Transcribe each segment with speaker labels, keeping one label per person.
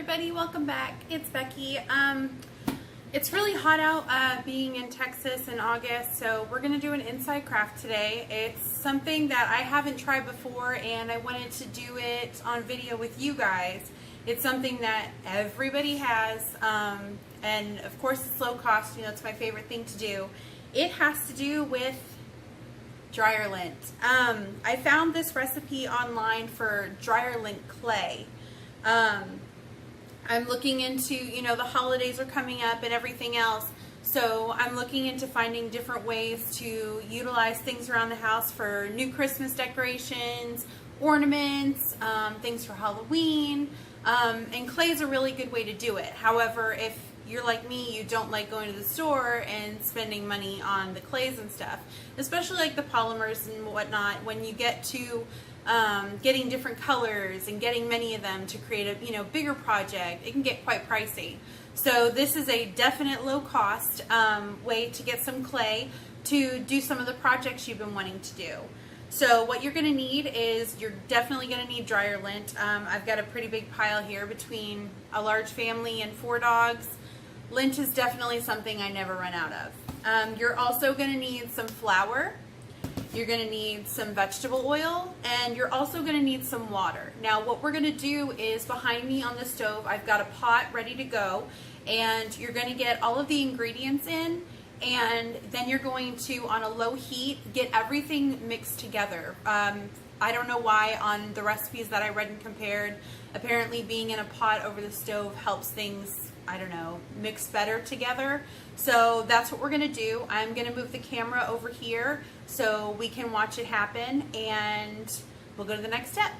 Speaker 1: everybody, welcome back. It's Becky. It's really hot out being in Texas in August, so we're going to do an inside craft today. It's something that I haven't tried before and I wanted to do it on video with you guys. It's something that everybody has, and of course it's low cost. You know, it's my favorite thing to do. It has to do with dryer lint. I found this recipe online for dryer lint clay. I'm looking into, you know, the holidays are coming up and everything else, so I'm looking into finding different ways to utilize things around the house for new Christmas decorations, ornaments, things for Halloween, and clay is a really good way to do it. However, if you're like me, you don't like going to the store and spending money on the clays and stuff, especially like the polymers and whatnot. When you get to getting different colors and getting many of them to create a bigger project, it can get quite pricey. So this is a definite low cost way to get some clay to do some of the projects you've been wanting to do. So what you're going to need is, you're definitely going to need dryer lint. I've got a pretty big pile here between a large family and 4 dogs. Lint is definitely something I never run out of. You're also going to need some flour. You're going to need some vegetable oil, and you're also going to need some water. Now what we're going to do is, behind me on the stove I've got a pot ready to go, and you're going to get all of the ingredients in, and then you're going to, on a low heat, get everything mixed together. I don't know why on the recipes that I read and compared, apparently being in a pot over the stove helps things, I don't know, mix better together. So that's what we're going to do. I'm going to move the camera over here so we can watch it happen, and we'll go to the next step.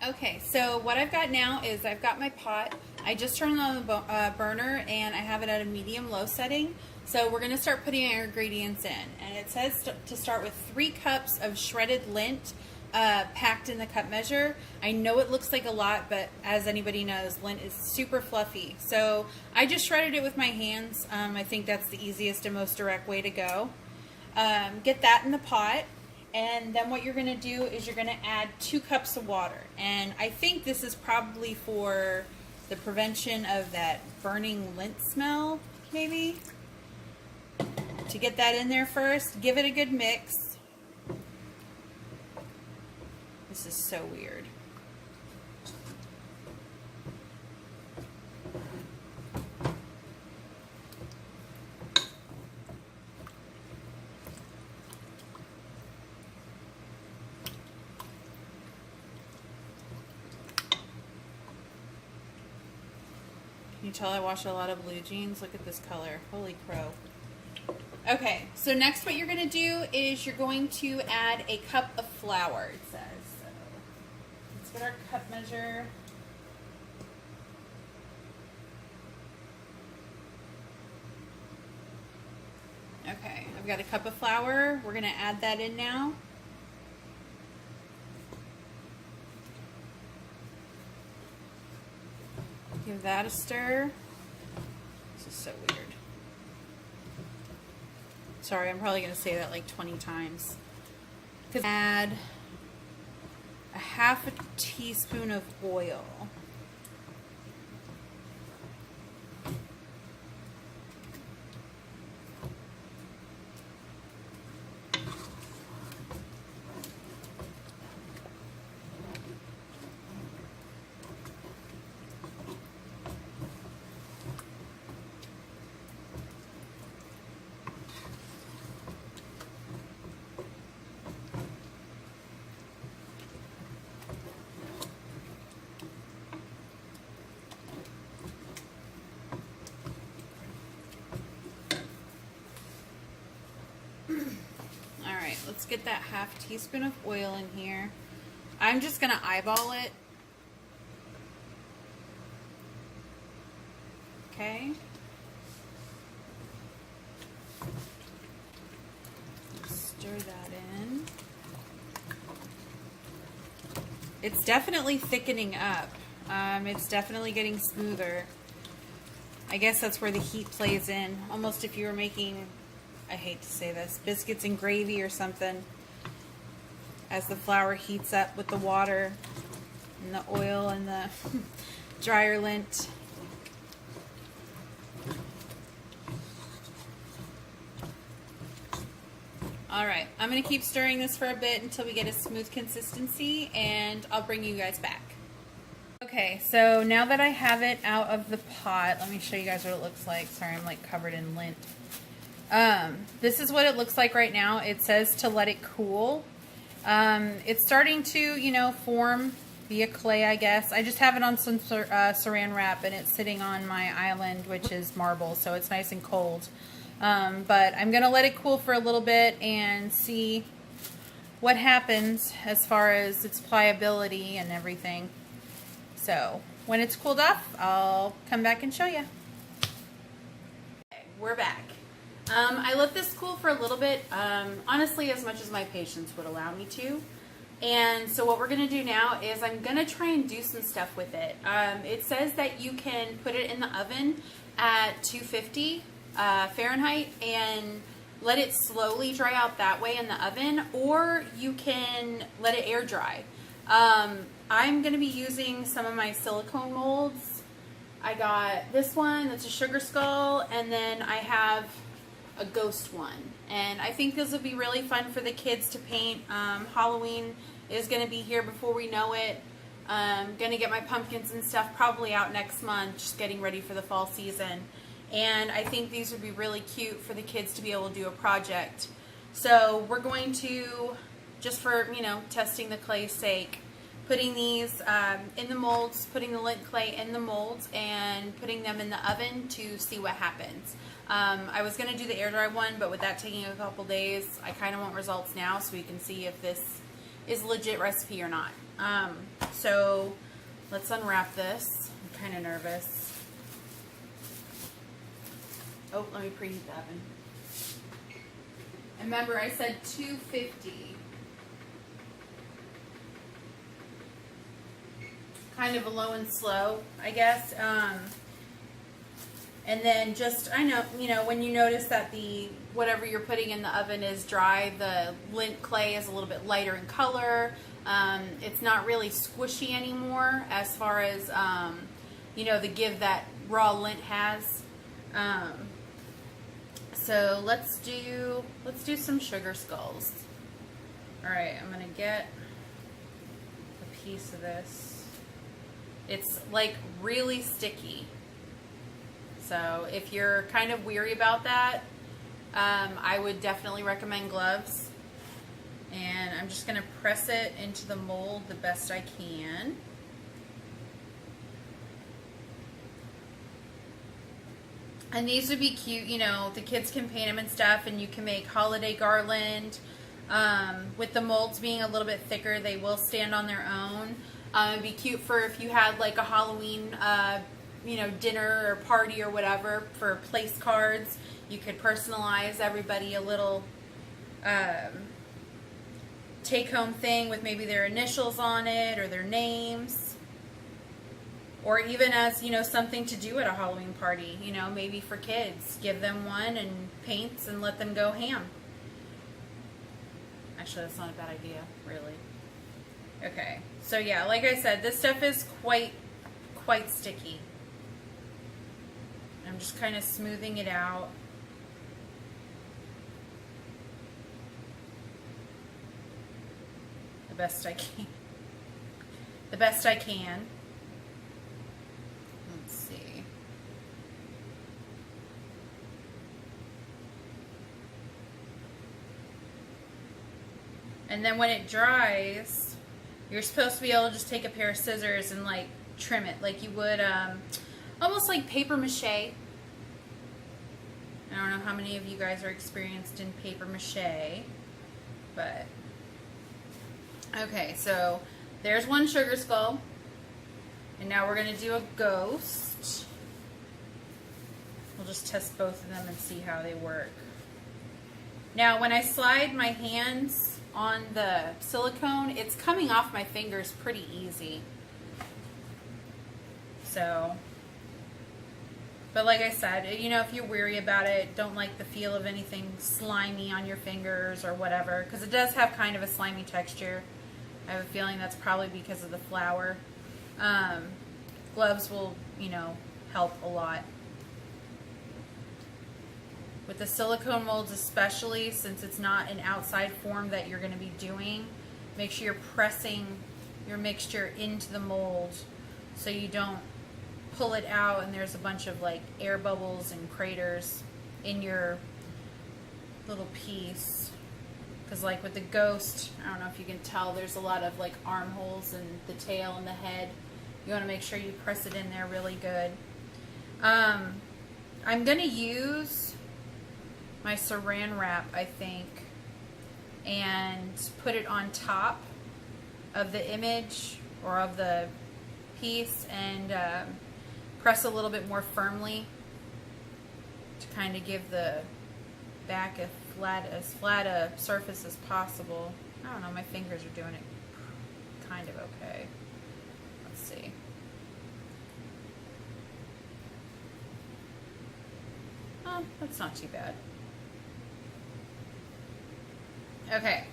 Speaker 1: Okay, so what I've got now is, I've got my pot. I just turned it on the burner and I have it at a medium-low setting. So we're going to start putting our ingredients in, and it says to start with 3 cups of shredded lint, packed in the cup measure. I know it looks like a lot, but as anybody knows, lint is super fluffy. So I just shredded it with my hands. I think that's the easiest and most direct way to go. Get that in the pot, and then what you're going to do is you're going to add 2 cups of water. And I think this is probably for the prevention of that burning lint smell, maybe. To get that in there first, give it a good mix. This is so weird. Can you tell I wash a lot of blue jeans? Look at this color. Holy crow. Okay, so next what you're going to do is you're going to add a cup of flour, it says. So let's get our cup measure. Okay, I've got a cup of flour. We're going to add that in now. Give that a stir. This is so weird. Sorry, I'm probably going to say that like 20 times. Add a half a teaspoon of oil. Let's get that half teaspoon of oil in here. I'm just going to eyeball it. Okay. Stir that in. It's definitely thickening up. It's definitely getting smoother. I guess that's where the heat plays in. Almost if you were making, I hate to say this, biscuits and gravy or something. As the flour heats up with the water, and the oil and the dryer lint. Alright, I'm going to keep stirring this for a bit until we get a smooth consistency, and I'll bring you guys back. Okay, so now that I have it out of the pot, let me show you guys what it looks like. Sorry, I'm like covered in lint. This is what it looks like right now. It says to let it cool. It's starting to, you know, form via clay, I guess. I just have it on some saran wrap, and it's sitting on my island, which is marble, so it's nice and cold. But I'm going to let it cool for a little bit and see what happens as far as its pliability and everything. So when it's cooled off, I'll come back and show you. Okay, we're back. I let this cool for a little bit, honestly as much as my patience would allow me to. And so what we're going to do now is I'm going to try and do some stuff with it. It says that you can put it in the oven at 250 Fahrenheit and let it slowly dry out that way in the oven, or you can let it air dry. I'm going to be using some of my silicone molds. I got this one that's a sugar skull, and then I have a ghost one. And I think this will be really fun for the kids to paint. Halloween is going to be here before we know it. I'm going to get my pumpkins and stuff probably out next month, just getting ready for the fall season. And I think these would be really cute for the kids to be able to do a project. So we're going to, just for, you know, testing the clay's sake, putting these in the molds, putting the lint clay in the molds, and putting them in the oven to see what happens. I was going to do the air dry one, but with that taking a couple days, I kind of want results now so we can see if this is a legit recipe or not. So let's unwrap this. I'm kind of nervous. Oh, let me preheat the oven. And remember, I said 250. Kind of a low and slow, I guess. And then just, I know, you know, when you notice that the whatever you're putting in the oven is dry, the lint clay is a little bit lighter in color. It's not really squishy anymore as far as, you know, the give that raw lint has. So let's do some sugar skulls. All right, I'm gonna get a piece of this. It's like really sticky. So if you're kind of weary about that, I would definitely recommend gloves. And I'm just gonna press it into the mold the best I can. And these would be cute, you know, the kids can paint them and stuff, and you can make holiday garland. With the molds being a little bit thicker, they will stand on their own. It'd be cute for if you had like a Halloween, you know, dinner or party or whatever for place cards. You could personalize everybody a little take-home thing with maybe their initials on it or their names. Or even as, you know, something to do at a Halloween party, you know, maybe for kids. Give them one and paints and let them go ham. Actually, that's not a bad idea, really. Okay, so yeah, like I said, this stuff is quite sticky. I'm just kind of smoothing it out. The best I can. The best I can. Let's see. And then when it dries, you're supposed to be able to just take a pair of scissors and like trim it like you would almost like paper mache. I don't know how many of you guys are experienced in paper mache, but okay, so there's one sugar skull, and now we're going to do a ghost. We'll just test both of them and see how they work. Now when I slide my hands on the silicone, it's coming off my fingers pretty easy. So, but like I said, you know, if you're weary about it, don't like the feel of anything slimy on your fingers or whatever, because it does have kind of a slimy texture. I have a feeling that's probably because of the flour. Gloves will, you know, help a lot. With the silicone molds especially, since it's not an outside form that you're going to be doing, make sure you're pressing your mixture into the mold so you don't pull it out and there's a bunch of like air bubbles and craters in your little piece. Because like with the ghost, I don't know if you can tell, there's a lot of like armholes and the tail and the head. You want to make sure you press it in there really good. I'm going to use my saran wrap, I think, and put it on top of the image or of the piece and press a little bit more firmly to kind of give the back as flat a surface as possible. I don't know, my fingers are doing it kind of okay. Let's see. Oh, that's not too bad. Okay,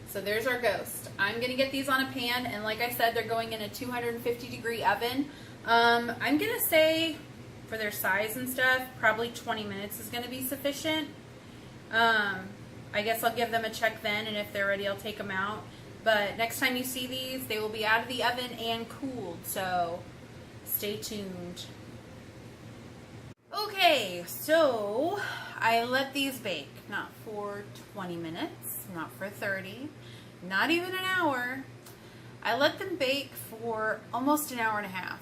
Speaker 1: so there's our ghost. I'm going to get these on a pan, and like I said, they're going in a 250-degree oven. I'm going to say, for their size and stuff, probably 20 minutes is going to be sufficient. I guess I'll give them a check then, and if they're ready, I'll take them out. But next time you see these, they will be out of the oven and cooled, so stay tuned. Okay, so I let these bake, not for 20 minutes, not for 30, not even an hour. I let them bake for almost an hour and a half.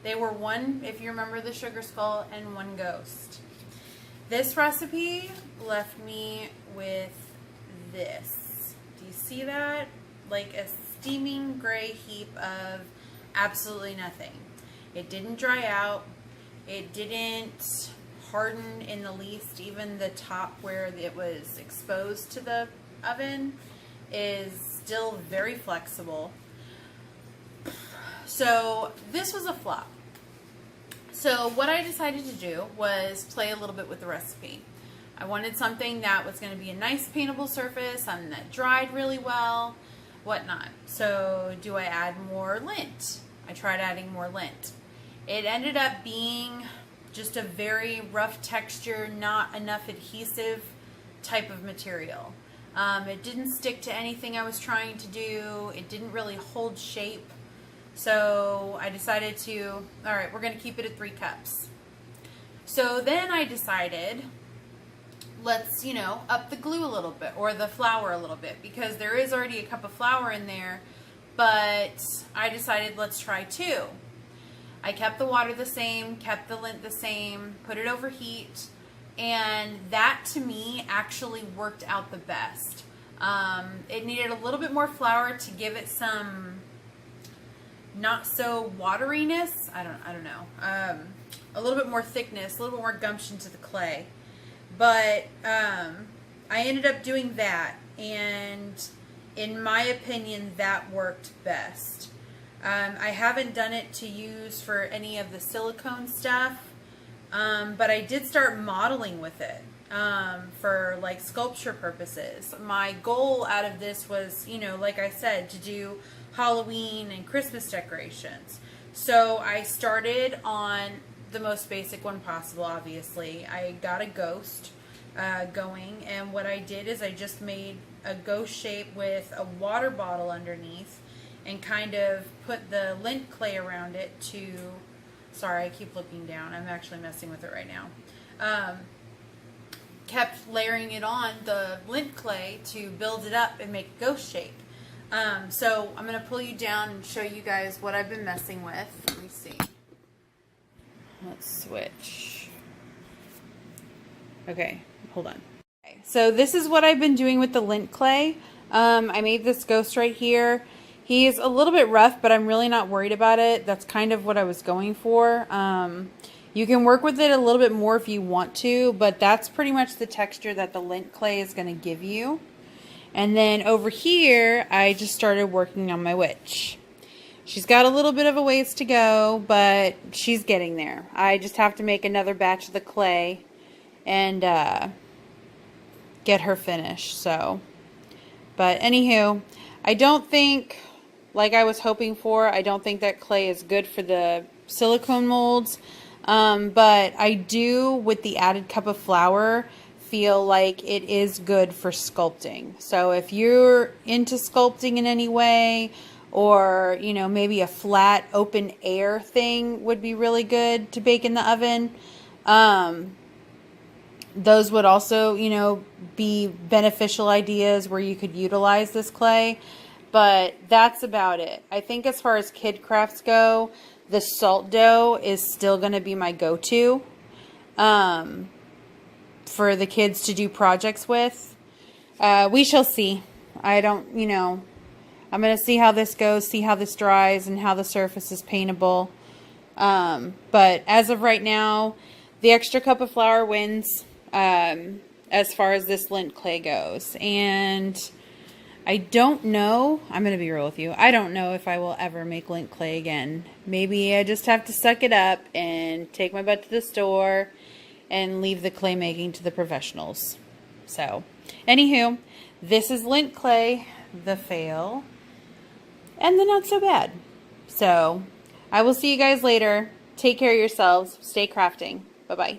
Speaker 1: They were one, if you remember the sugar skull, and one ghost. This recipe left me with this. Do you see that? Like a steaming gray heap of absolutely nothing. It didn't dry out. It didn't harden in the least. Even the top where it was exposed to the oven is still very flexible. So this was a flop. So what I decided to do was play a little bit with the recipe. I wanted something that was going to be a nice paintable surface, something that dried really well, whatnot. So do I add more lint? I tried adding more lint. It ended up being just a very rough texture, not enough adhesive type of material. It didn't stick to anything I was trying to do. It didn't really hold shape. So I decided to, all right, we're going to keep it at 3 cups. So then I decided, let's, you know, up the glue a little bit, or the flour a little bit, because there is already a cup of flour in there, but I decided let's try 2. I kept the water the same, kept the lint the same, put it over heat, and that to me actually worked out the best. It needed a little bit more flour to give it some not so wateriness. I don't know. A little bit more thickness, a little bit more gumption to the clay. But I ended up doing that, and in my opinion, that worked best. I haven't done it to use for any of the silicone stuff, but I did start modeling with it for like sculpture purposes. My goal out of this was, you know, like I said, to do Halloween and Christmas decorations. So I started on the most basic one possible, obviously. I got a ghost going, and what I did is I just made a ghost shape with a water bottle underneath and kind of put the lint clay around it to, sorry, I keep looking down. I'm actually messing with it right now. Kept layering it on the lint clay to build it up and make a ghost shape. So I'm going to pull you down and show you guys what I've been messing with. Let me see. Let's switch. Okay, hold on. Okay, so this is what I've been doing with the lint clay. I made this ghost right here. He's a little bit rough, but I'm really not worried about it. That's kind of what I was going for. You can work with it a little bit more if you want to, but that's pretty much the texture that the lint clay is going to give you. And then over here, I just started working on my witch. She's got a little bit of a ways to go, but she's getting there. I just have to make another batch of the clay and get her finished. So, but anywho, I don't think like I was hoping for. I don't think that clay is good for the silicone molds. But I do, with the added cup of flour, feel like it is good for sculpting. So if you're into sculpting in any way, or, you know, maybe a flat open air thing would be really good to bake in the oven. Those would also, you know, be beneficial ideas where you could utilize this clay. But that's about it. I think as far as kid crafts go, the salt dough is still going to be my go-to for the kids to do projects with. We shall see. I don't, you know, I'm going to see how this goes, see how this dries, and how the surface is paintable. But as of right now, the extra cup of flour wins as far as this lint clay goes. And I don't know, I'm going to be real with you, I don't know if I will ever make lint clay again. Maybe I just have to suck it up and take my butt to the store and leave the clay making to the professionals. So, anywho, this is lint clay, the fail, and the not so bad. So, I will see you guys later. Take care of yourselves. Stay crafting. Bye-bye.